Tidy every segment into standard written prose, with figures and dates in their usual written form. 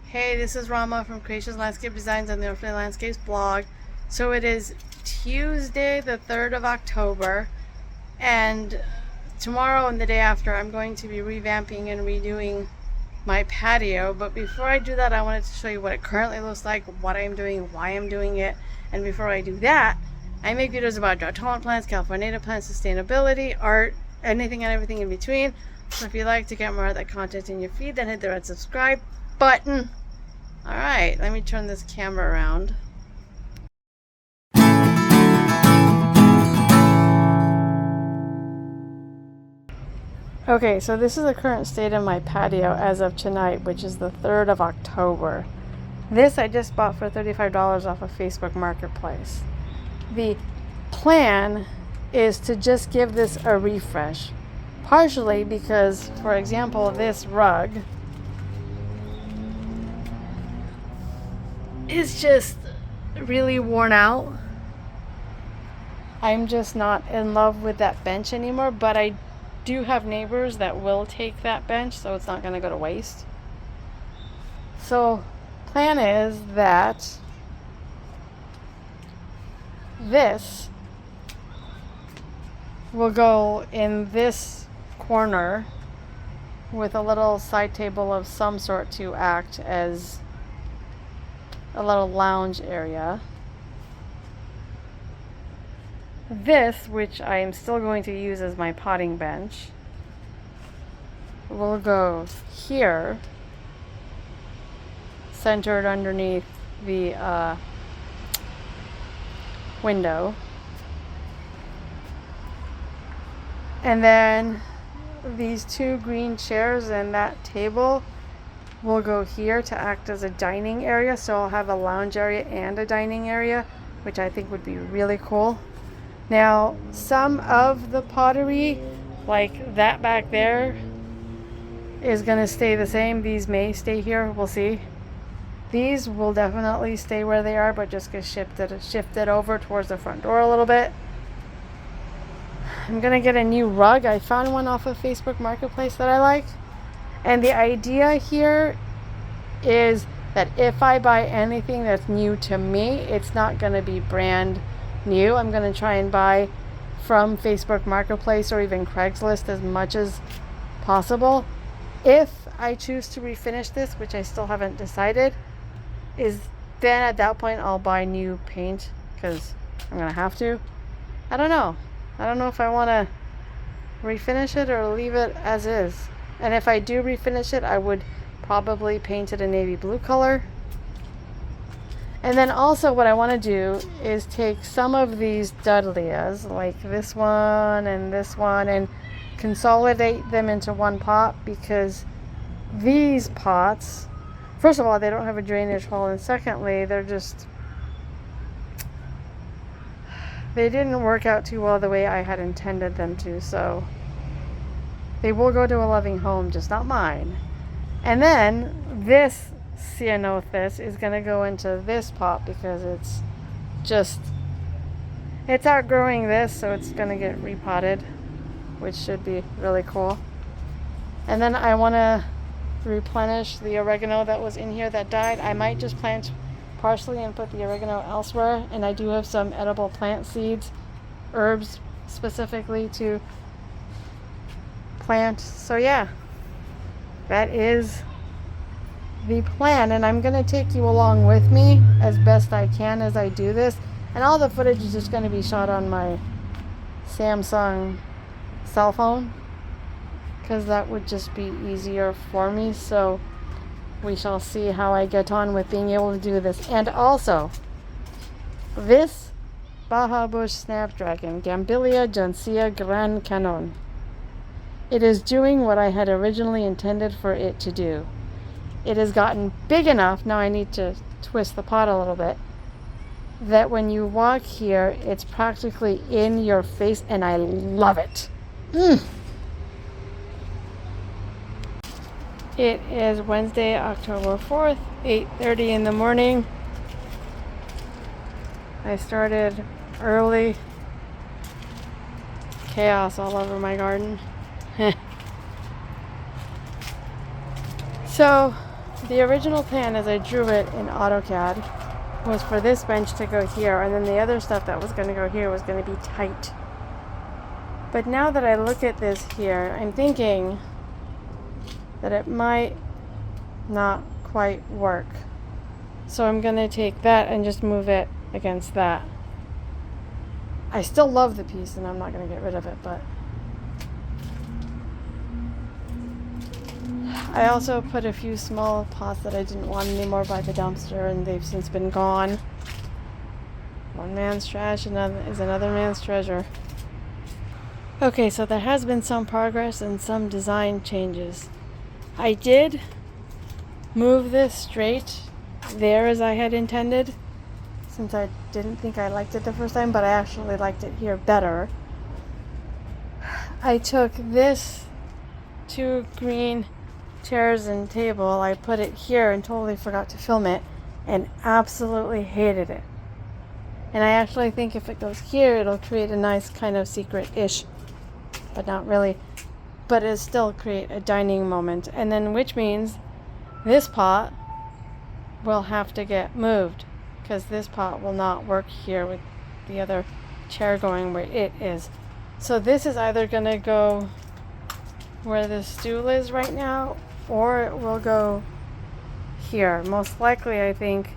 Hey, this is Rama from Creations Landscape Designs and the Earthly Landscapes blog. So it is Tuesday, the 3rd of October, and tomorrow and the day after I'm going to be revamping and redoing my patio. But before I do that, I wanted to show you what it currently looks like, what I'm doing, why I'm doing it. And before I do that, I make videos about drought-tolerant plants, California native plants, sustainability, art, anything and everything in between. So if you'd like to get more of that content in your feed, then hit the red subscribe button. Alright, let me turn this camera around. Okay, so this is the current state of my patio as of tonight, which is the 3rd of October. This I just bought for $35 off of Facebook Marketplace. The plan is to just give this a refresh. Partially because, for example, this rug is just really worn out. I'm just not in love with that bench anymore, but I do have neighbors that will take that bench, so it's not going to go to waste. So plan is that this will go in this corner with a little side table of some sort to act as a little lounge area. This, which I am still going to use as my potting bench, will go here, centered underneath the window. And then these two green chairs and that table will go here to act as a dining area. So I'll have a lounge area and a dining area, which I think would be really cool. Now, some of the pottery, like that back there, is going to stay the same. These may stay here. We'll see. These will definitely stay where they are, but just get shifted over towards the front door a little bit. I'm going to get a new rug. I found one off of Facebook Marketplace that I like. And the idea here is that if I buy anything that's new to me, it's not going to be brand new. I'm going to try and buy from Facebook Marketplace or even Craigslist as much as possible. If I choose to refinish this, which I still haven't decided, then at that point I'll buy new paint because I'm going to have to. I don't know. I don't know if I want to refinish it or leave it as is. And if I do refinish it, I would probably paint it a navy blue color. And then also what I want to do is take some of these dahlias, like this one, and consolidate them into one pot, because these pots, first of all, they don't have a drainage hole, and secondly, they didn't work out too well the way I had intended them to, so they will go to a loving home, just not mine. And then this ceanothus is going to go into this pot because it's outgrowing this, so it's going to get repotted, which should be really cool. And then I want to replenish the oregano that was in here that died. I might just plant parsley and put the oregano elsewhere, and I do have some edible plant seeds, herbs specifically to plant. So yeah, that is the plan, and I'm going to take you along with me as best I can as I do this. And all the footage is just going to be shot on my Samsung cell phone, because that would just be easier for me. So we shall see how I get on with being able to do this. And also, this Baja Bush Snapdragon, Gambilia Johnsia Gran Canon, it is doing what I had originally intended for it to do. It has gotten big enough, now I need to twist the pot a little bit, that when you walk here, it's practically in your face, and I love it. It is Wednesday, October 4th, 8:30 in the morning. I started early. Chaos all over my garden. So The original plan as I drew it in AutoCAD was for this bench to go here, and then the other stuff that was going to go here was going to be tight. But now that I look at this here, I'm thinking that it might not quite work. So I'm going to take that and just move it against that. I still love the piece and I'm not going to get rid of it, but I also put a few small pots that I didn't want anymore by the dumpster, and they've since been gone. One man's trash is another man's treasure. Okay, so there has been some progress and some design changes. I did move this straight there as I had intended, since I didn't think I liked it the first time, but I actually liked it here better. I took this 2 green chairs and table, I put it here and totally forgot to film it and absolutely hated it. And I actually think if it goes here, it'll create a nice kind of secret-ish, but not really, but it'll still create a dining moment. And then, which means this pot will have to get moved, because this pot will not work here with the other chair going where it is. So this is either going to go where the stool is right now, or it will go here. Most likely, I think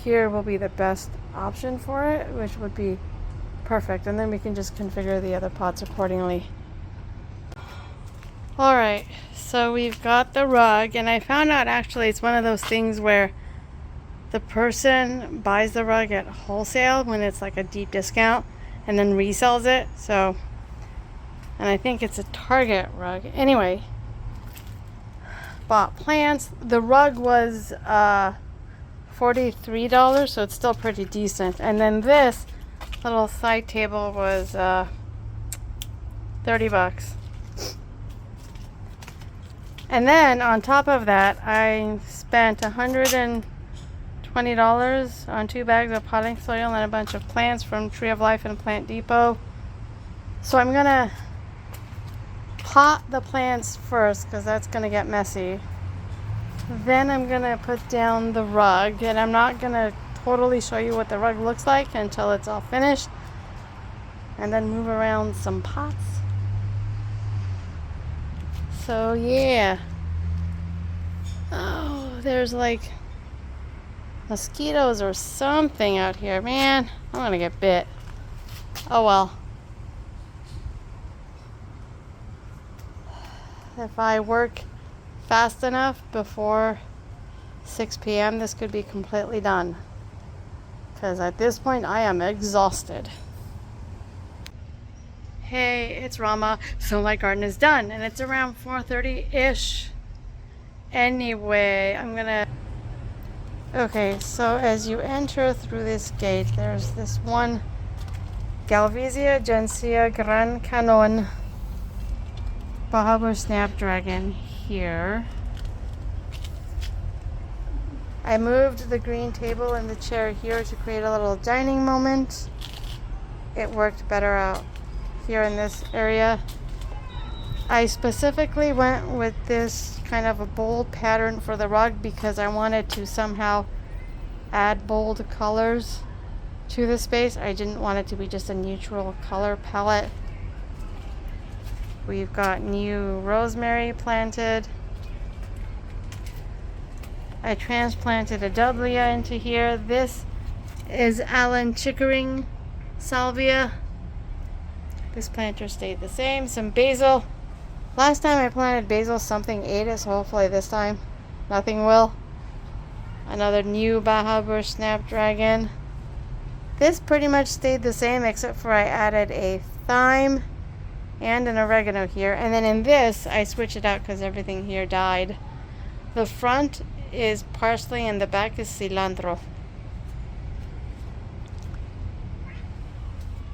here will be the best option for it, which would be perfect. And then we can just configure the other pots accordingly. Alright, so we've got the rug, and I found out actually it's one of those things where the person buys the rug at wholesale when it's like a deep discount and then resells it. So, and I think it's a Target rug. Anyway, bought plants. The rug was $43, so it's still pretty decent. And then this little side table was $30. And then on top of that, I spent $120 on 2 bags of potting soil and a bunch of plants from Tree of Life and Plant Depot. So I'm gonna pot the plants first, because that's gonna get messy. Then I'm gonna put down the rug, and I'm not gonna totally show you what the rug looks like until it's all finished, and then move around some pots. So yeah. Oh, there's like mosquitoes or something out here. Man, I'm gonna get bit. Oh well. If I work fast enough before 6 p.m., this could be completely done. Because at this point, I am exhausted. Hey, it's Rama. So my garden is done, and it's around 4:30-ish. Anyway, I'm gonna... Okay, so as you enter through this gate, there's this one Galvizia Gentiana Gran Canon Bahadur Snapdragon here. I moved the green table and the chair here to create a little dining moment. It worked better out here in this area. I specifically went with this kind of a bold pattern for the rug because I wanted to somehow add bold colors to the space. I didn't want it to be just a neutral color palette. We've got new rosemary planted. I transplanted a dahlia into here. This is Allen Chickering salvia. This planter stayed the same. Some basil. Last time I planted basil, something ate it, so hopefully this time nothing will. Another new Bahadur Snapdragon. This pretty much stayed the same, except for I added a thyme and an oregano here. And then in this, I switched it out because everything here died. The front is parsley and the back is cilantro.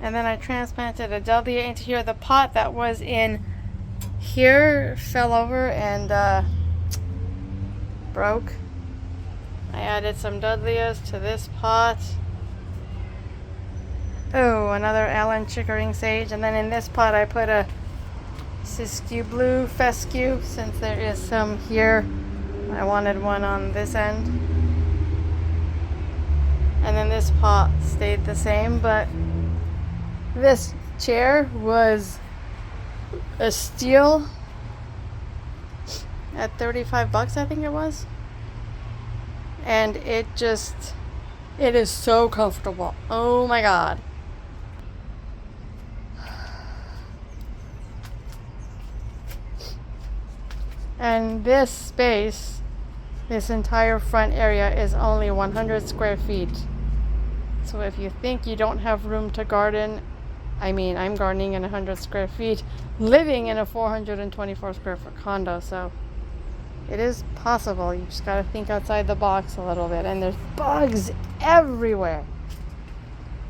And then I transplanted a dahlia into here. The pot that was in here fell over and broke. I added some dahlias to this pot. Oh, another Allen Chickering sage. And then in this pot I put a Siskiyou blue fescue, since there is some here I wanted one on this end. And then this pot stayed the same, but this chair was a steal at 35 bucks, I think it was. And it is so comfortable. Oh my god. And this space, this entire front area is only 100 square feet. So if you think you don't have room to garden, I mean, I'm gardening in 100 square feet, living in a 424 square foot condo, so it is possible. You just gotta think outside the box a little bit. And there's bugs everywhere.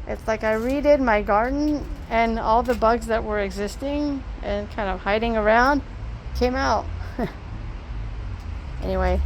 It's like I redid my garden and all the bugs that were existing and kind of hiding around came out. Anyway,